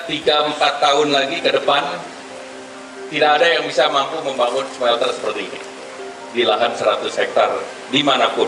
3-4 tahun lagi ke depan, tidak ada yang bisa mampu membangun smelter seperti ini di lahan 100 hektar dimanapun.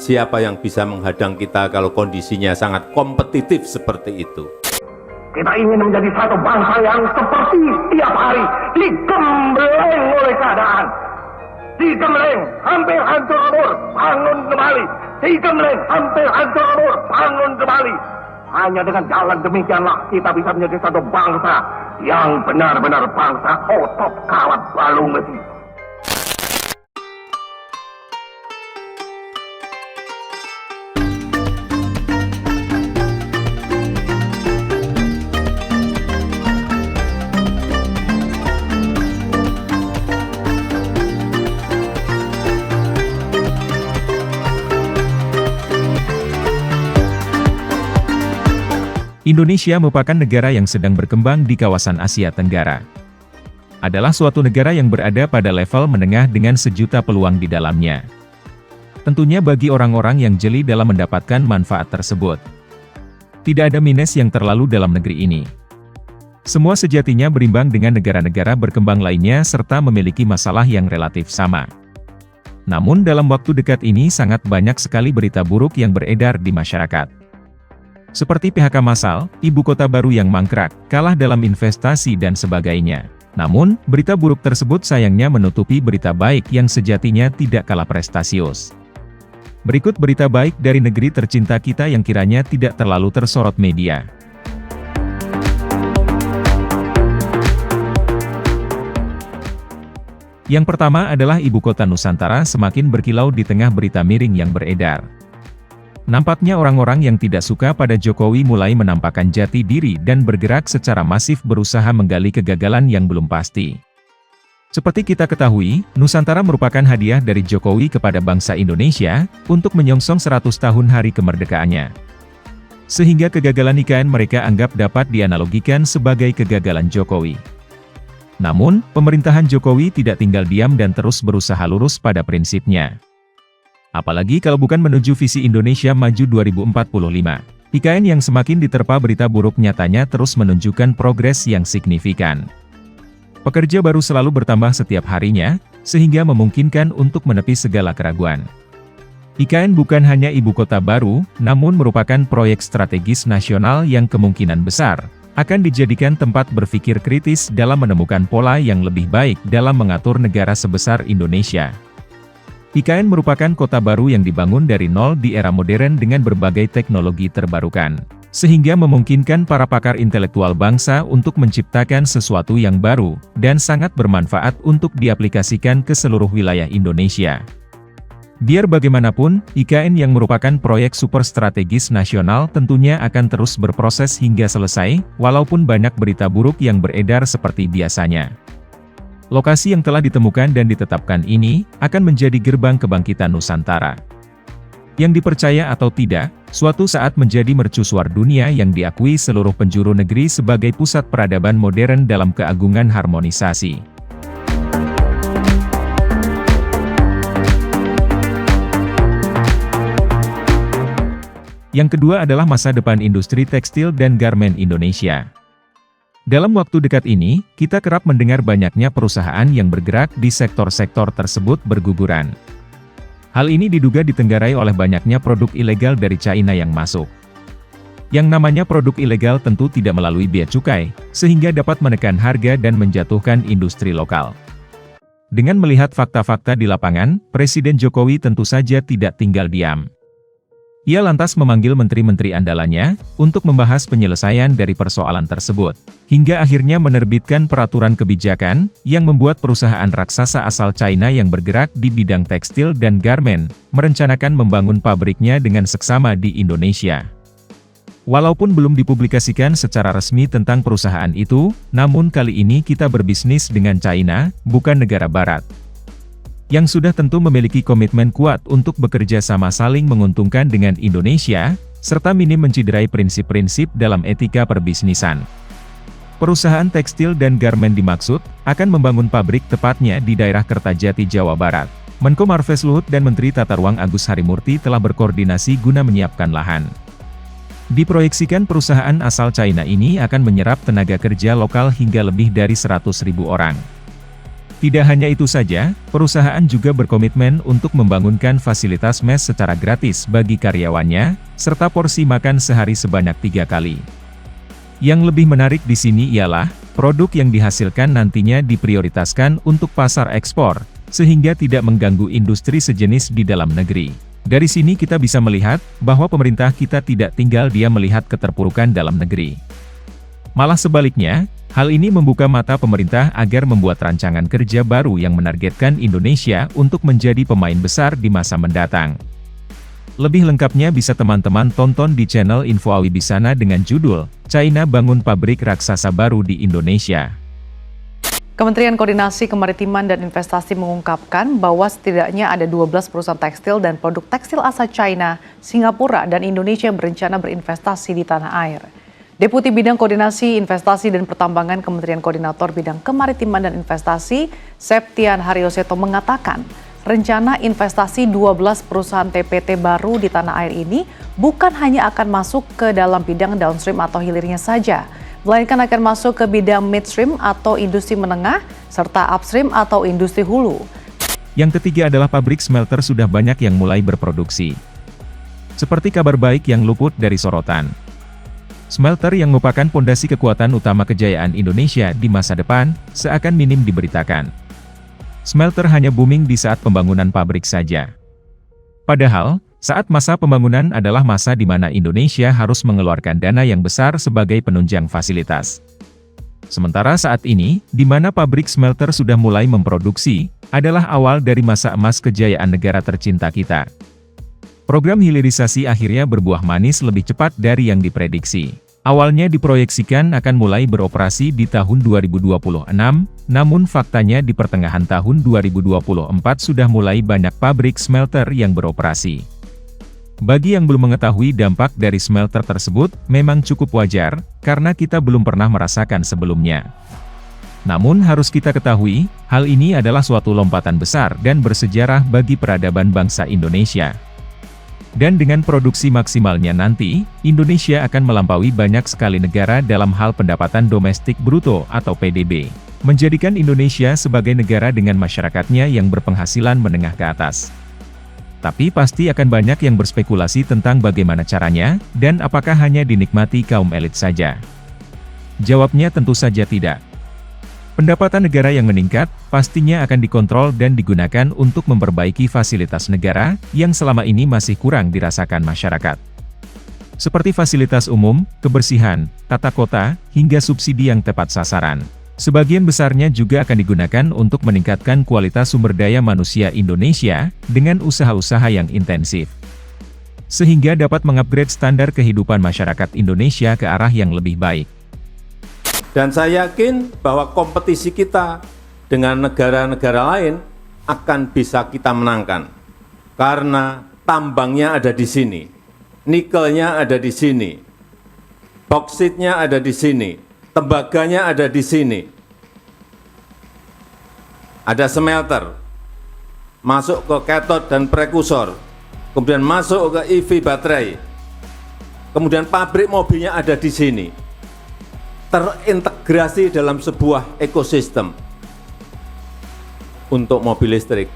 Siapa yang bisa menghadang kita kalau kondisinya sangat kompetitif seperti itu? Kita ingin menjadi satu bangsa yang seperti setiap hari digembleng oleh keadaan. Digembleng, hampir hancur lebur, bangun kembali. Digembleng, hampir hancur lebur, bangun kembali. Hanya dengan jalan demikianlah kita bisa menjadi satu bangsa yang benar-benar bangsa otot kawat balung besi. Indonesia merupakan negara yang sedang berkembang di kawasan Asia Tenggara. Adalah suatu negara yang berada pada level menengah dengan sejuta peluang di dalamnya. Tentunya bagi orang-orang yang jeli dalam mendapatkan manfaat tersebut. Tidak ada minus yang terlalu dalam negeri ini. Semua sejatinya berimbang dengan negara-negara berkembang lainnya serta memiliki masalah yang relatif sama. Namun dalam waktu dekat ini sangat banyak sekali berita buruk yang beredar di masyarakat. Seperti PHK massal, ibu kota baru yang mangkrak, kalah dalam investasi dan sebagainya. Namun, berita buruk tersebut sayangnya menutupi berita baik yang sejatinya tidak kalah prestasius. Berikut berita baik dari negeri tercinta kita yang kiranya tidak terlalu tersorot media. Yang pertama adalah ibu kota Nusantara semakin berkilau di tengah berita miring yang beredar. Nampaknya orang-orang yang tidak suka pada Jokowi mulai menampakkan jati diri dan bergerak secara masif berusaha menggali kegagalan yang belum pasti. Seperti kita ketahui, Nusantara merupakan hadiah dari Jokowi kepada bangsa Indonesia, untuk menyongsong 100 tahun hari kemerdekaannya. Sehingga kegagalan IKN mereka anggap dapat dianalogikan sebagai kegagalan Jokowi. Namun, pemerintahan Jokowi tidak tinggal diam dan terus berusaha lurus pada prinsipnya. Apalagi kalau bukan menuju visi Indonesia Maju 2045. IKN yang semakin diterpa berita buruk nyatanya terus menunjukkan progres yang signifikan. Pekerja baru selalu bertambah setiap harinya, sehingga memungkinkan untuk menepis segala keraguan. IKN bukan hanya ibu kota baru, namun merupakan proyek strategis nasional yang kemungkinan besar akan dijadikan tempat berpikir kritis dalam menemukan pola yang lebih baik dalam mengatur negara sebesar Indonesia. IKN merupakan kota baru yang dibangun dari nol di era modern dengan berbagai teknologi terbarukan, sehingga memungkinkan para pakar intelektual bangsa untuk menciptakan sesuatu yang baru, dan sangat bermanfaat untuk diaplikasikan ke seluruh wilayah Indonesia. Biar bagaimanapun, IKN yang merupakan proyek super strategis nasional tentunya akan terus berproses hingga selesai, walaupun banyak berita buruk yang beredar seperti biasanya. Lokasi yang telah ditemukan dan ditetapkan ini, akan menjadi gerbang kebangkitan Nusantara. Yang dipercaya atau tidak, suatu saat menjadi mercusuar dunia yang diakui seluruh penjuru negeri sebagai pusat peradaban modern dalam keagungan harmonisasi. Yang kedua adalah masa depan industri tekstil dan garmen Indonesia. Dalam waktu dekat ini, kita kerap mendengar banyaknya perusahaan yang bergerak di sektor-sektor tersebut berguguran. Hal ini diduga ditenggarai oleh banyaknya produk ilegal dari China yang masuk. Yang namanya produk ilegal tentu tidak melalui bea cukai, sehingga dapat menekan harga dan menjatuhkan industri lokal. Dengan melihat fakta-fakta di lapangan, Presiden Jokowi tentu saja tidak tinggal diam. Ia lantas memanggil menteri-menteri andalannya, untuk membahas penyelesaian dari persoalan tersebut, hingga akhirnya menerbitkan peraturan kebijakan, yang membuat perusahaan raksasa asal China yang bergerak di bidang tekstil dan garmen, merencanakan membangun pabriknya dengan seksama di Indonesia. Walaupun belum dipublikasikan secara resmi tentang perusahaan itu, namun kali ini kita berbisnis dengan China, bukan negara barat. Yang sudah tentu memiliki komitmen kuat untuk bekerja sama saling menguntungkan dengan Indonesia, serta minim menciderai prinsip-prinsip dalam etika perbisnisan. Perusahaan tekstil dan garmen dimaksud, akan membangun pabrik tepatnya di daerah Kertajati, Jawa Barat. Menko Marves Luhut dan Menteri Tata Ruang Agus Harimurti telah berkoordinasi guna menyiapkan lahan. Diproyeksikan perusahaan asal China ini akan menyerap tenaga kerja lokal hingga lebih dari 100.000 orang. Tidak hanya itu saja, perusahaan juga berkomitmen untuk membangunkan fasilitas mes secara gratis bagi karyawannya, serta porsi makan sehari sebanyak 3 kali. Yang lebih menarik di sini ialah, produk yang dihasilkan nantinya diprioritaskan untuk pasar ekspor, sehingga tidak mengganggu industri sejenis di dalam negeri. Dari sini kita bisa melihat, bahwa pemerintah kita tidak tinggal diam melihat keterpurukan dalam negeri. Malah sebaliknya, hal ini membuka mata pemerintah agar membuat rancangan kerja baru yang menargetkan Indonesia untuk menjadi pemain besar di masa mendatang. Lebih lengkapnya bisa teman-teman tonton di channel Info Awibisana dengan judul, China Bangun Pabrik Raksasa Baru di Indonesia. Kementerian Koordinasi Kemaritiman dan Investasi mengungkapkan bahwa setidaknya ada 12 perusahaan tekstil dan produk tekstil asal China, Singapura, dan Indonesia berencana berinvestasi di tanah air. Deputi Bidang Koordinasi Investasi dan Pertambangan Kementerian Koordinator Bidang Kemaritiman dan Investasi, Septian Haryoseto mengatakan, rencana investasi 12 perusahaan TPT baru di tanah air ini bukan hanya akan masuk ke dalam bidang downstream atau hilirnya saja, melainkan akan masuk ke bidang midstream atau industri menengah, serta upstream atau industri hulu. Yang ketiga adalah pabrik smelter sudah banyak yang mulai berproduksi. Seperti kabar baik yang luput dari sorotan. Smelter yang merupakan pondasi kekuatan utama kejayaan Indonesia di masa depan, seakan minim diberitakan. Smelter hanya booming di saat pembangunan pabrik saja. Padahal, saat masa pembangunan adalah masa di mana Indonesia harus mengeluarkan dana yang besar sebagai penunjang fasilitas. Sementara saat ini, di mana pabrik smelter sudah mulai memproduksi, adalah awal dari masa emas kejayaan negara tercinta kita. Program hilirisasi akhirnya berbuah manis lebih cepat dari yang diprediksi. Awalnya diproyeksikan akan mulai beroperasi di tahun 2026, namun faktanya di pertengahan tahun 2024 sudah mulai banyak pabrik smelter yang beroperasi. Bagi yang belum mengetahui dampak dari smelter tersebut, memang cukup wajar, karena kita belum pernah merasakan sebelumnya. Namun harus kita ketahui, hal ini adalah suatu lompatan besar dan bersejarah bagi peradaban bangsa Indonesia. Dan dengan produksi maksimalnya nanti, Indonesia akan melampaui banyak sekali negara dalam hal pendapatan domestik bruto atau PDB, menjadikan Indonesia sebagai negara dengan masyarakatnya yang berpenghasilan menengah ke atas. Tapi pasti akan banyak yang berspekulasi tentang bagaimana caranya, dan apakah hanya dinikmati kaum elit saja? Jawabnya tentu saja tidak. Pendapatan negara yang meningkat, pastinya akan dikontrol dan digunakan untuk memperbaiki fasilitas negara, yang selama ini masih kurang dirasakan masyarakat. Seperti fasilitas umum, kebersihan, tata kota, hingga subsidi yang tepat sasaran. Sebagian besarnya juga akan digunakan untuk meningkatkan kualitas sumber daya manusia Indonesia, dengan usaha-usaha yang intensif. Sehingga dapat mengupgrade standar kehidupan masyarakat Indonesia ke arah yang lebih baik. Dan saya yakin bahwa kompetisi kita dengan negara-negara lain akan bisa kita menangkan. Karena tambangnya ada di sini, nikelnya ada di sini, bauksit-nya ada di sini, tembaganya ada di sini. Ada smelter, masuk ke kathode dan prekursor, kemudian masuk ke EV baterai, kemudian pabrik mobilnya ada di sini. Terintegrasi dalam sebuah ekosistem. Untuk mobil listrik,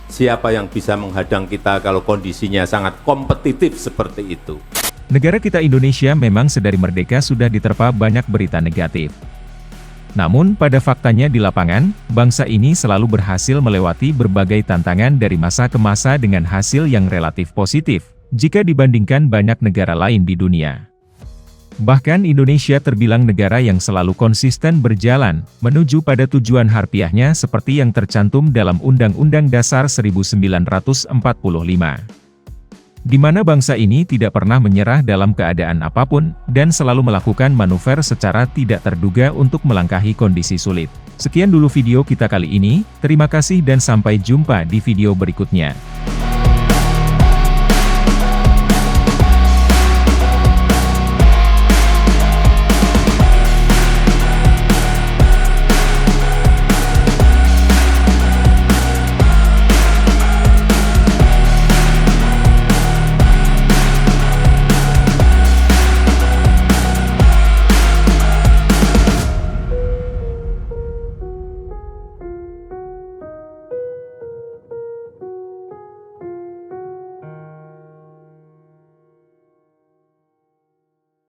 siapa yang bisa menghadang kita kalau kondisinya sangat kompetitif seperti itu? Negara kita Indonesia memang sedari merdeka sudah diterpa banyak berita negatif. Namun pada faktanya di lapangan, bangsa ini selalu berhasil melewati berbagai tantangan dari masa ke masa dengan hasil yang relatif positif, jika dibandingkan banyak negara lain di dunia. Bahkan Indonesia terbilang negara yang selalu konsisten berjalan, menuju pada tujuan harfiahnya seperti yang tercantum dalam Undang-Undang Dasar 1945. Di mana bangsa ini tidak pernah menyerah dalam keadaan apapun, dan selalu melakukan manuver secara tidak terduga untuk melangkahi kondisi sulit. Sekian dulu video kita kali ini, terima kasih dan sampai jumpa di video berikutnya.